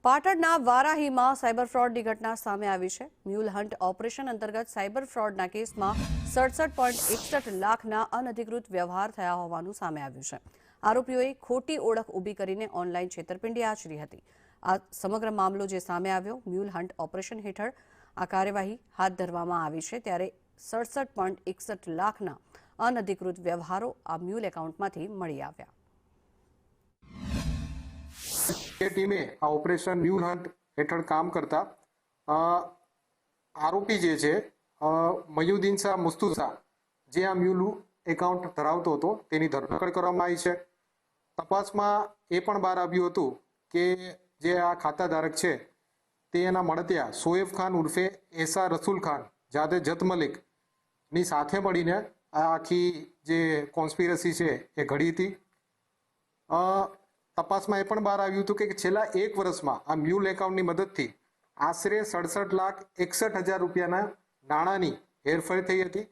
પાટણના વારાહીમાં સાયબર ફ્રોડની ઘટના સામે આવી છે। મ્યુલ હન્ટ ઓપરેશન અંતર્ગત સાયબર ફ્રોડના કેસમાં 67.61 લાખના અનધિકૃત વ્યવહાર થયા હોવાનું સામે આવ્યું છે। આરોપીઓએ ખોટી ઓળખ ઊભી કરીને ઓનલાઈન છેતરપિંડી આચરી હતી। આ સમગ્ર મામલો જે સામે આવ્યો, મ્યુલ હન્ટ ઓપરેશન હેઠળ આ કાર્યવાહી હાથ ધરવામાં આવી છે, ત્યારે 67.61 લાખના અનધિકૃત વ્યવહારો આ મ્યુલ એકાઉન્ટમાંથી મળી આવ્યા। એ ટીમે આ ઓપરેશન મ્યુલ હન્ટ હેઠળ કામ કરતા આરોપી જે છે મયુદ્દીન શાહ મુસ્તુસા, જે આ મ્યુલ એકાઉન્ટ ધરાવતો હતો, તેની ધરપકડ કરવામાં આવી છે। તપાસમાં એ પણ બહાર આવ્યું હતું કે જે આ ખાતાધારક છે તે એના મળતિયા શોએબ ખાન ઉર્ફે એસા રસૂલ ખાન જાતે જત મલિક ની સાથે મળીને આ આખી જે કોન્સ્પિરસી છે એ ઘડી હતી। તપાસમાં એ પણ બહાર આવ્યું હતું કે છેલ્લા 1 વર્ષમાં આ મ્યુલ એકાઉન્ટની મદદથી આશરે 67,61,000 રૂપિયાના નાણાંની હેરફેર થઈ હતી।